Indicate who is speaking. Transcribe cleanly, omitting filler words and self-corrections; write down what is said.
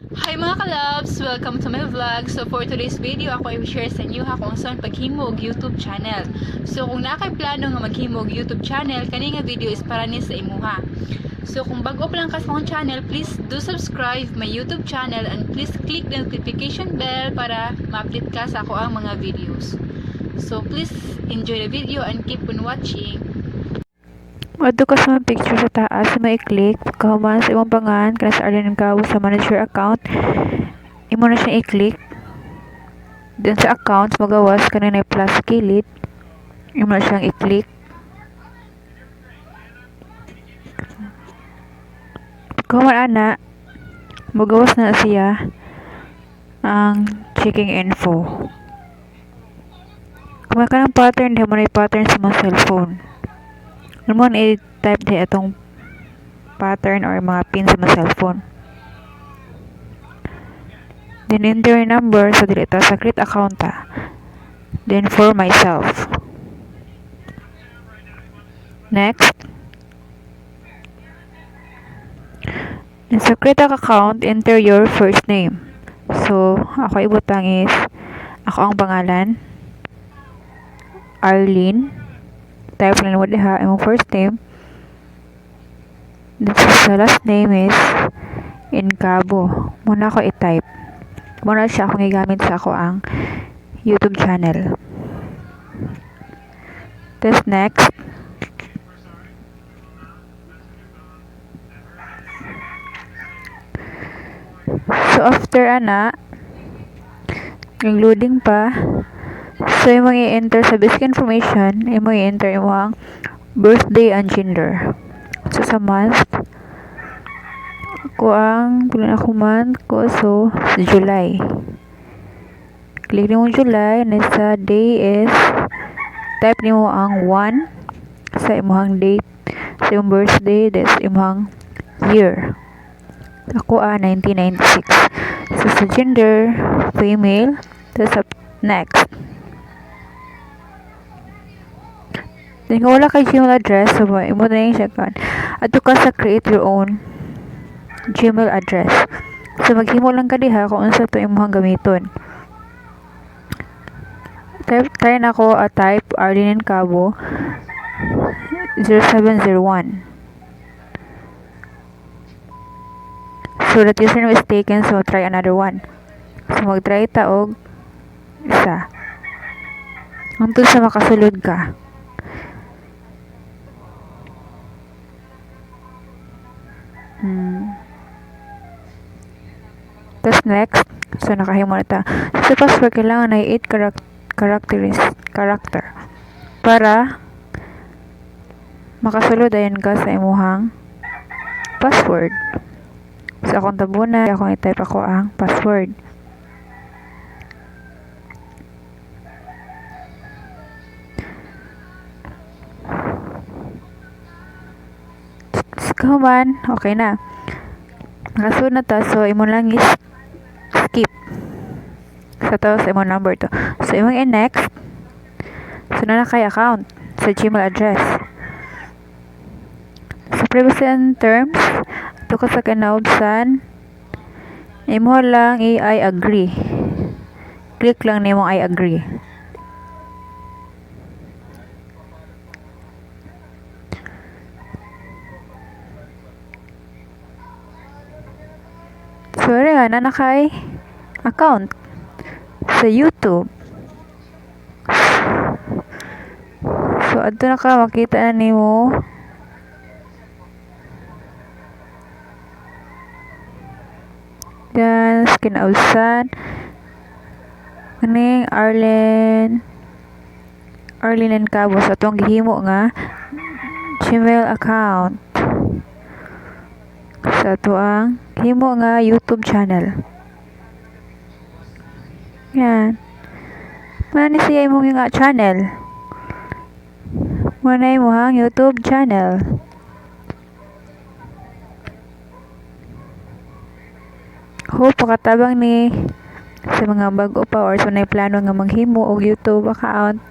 Speaker 1: Hi mga kalabs! Welcome to my vlog. So for today's video, ako i-share sa inyo kung saan paghimo og YouTube channel. So kung nakay plano nga maghimo og YouTube channel, kani nga video is para ni sa imuha. So kung bago pa lang ka sa akong channel, please do subscribe my YouTube channel and please click the notification bell para ma-update ka sa ako ang mga videos. So please enjoy the video and keep on watching.
Speaker 2: Madto ka sa mga picture sa taas, may i-click. Pagkahuman sa imong pangan, kana sa Arlene Gabo sa manager account, imo na siya i-click. Then sa accounts, magawas ka na plus kilid. Imo na siyang i-click. Pagkahuman ana, magawas na siya ang checking info. Kung may ka ng pattern, di mo na i-pattern sa mga cellphone. Ano mo i-type di itong pattern or mga pin sa mga cellphone. Then enter your number so dili ito sa create account ta. Then for myself. Next. Then sa create account, enter your first name. So ako ibutang is ako ang pangalan Arlene. Type lang mo diha imong first name. Then sa last name is Incabo. Muna ko i-type. Muna siya akong igamit sa ako ang YouTube channel. Then next. So after ana, yung loading pa. So, yung i-enter sa basic information, yung i-enter yung birthday and gender. So, sa month, ako ang, pilan ako month ko, so, sa July. Click mo July, and sa day is, type mo ang 1, sa imong date, sa imong birthday, that's imong year. Ako 1996. So, sa gender, female, sa next. Then kung wala kay Gmail address, so imo na yung siya kan. Ato ka sa create your own Gmail address. So maghimo lang ka diha kung unsa to imong gamiton. Try na ko type Arlene Cabo 0701. So that username is taken, so try another one. So mag-try ta og isa. Hangtod sa makasulod ka. Tapos next, so nakahimo na ta. Sa password kailangan ay 8 character para makasulod ayan ka sa imuhang password. Sa akong tabunan, akong i-type ako ang password. Kahuman, okay na. Nakasunod na ta, so imo lang is skip. Sa to, sa imo number to. So imo i-next. So na kay account sa Gmail address. Sa privacy and terms, ito ka sa kinaubsan, imo lang I agree. Click lang nimo I agree. So, rin na kay account sa YouTube. So, ato na ka makita na nimo dan kinausan kaning Arlene and Cabo sa atong gihimo nga Gmail account sa ato ang himo nga YouTube channel. Yan. Mana ni siya imong nga channel. Mana imong YouTube channel. Hope pakatabang ni sa mga bago pa or sa plano nga maghimo og YouTube account.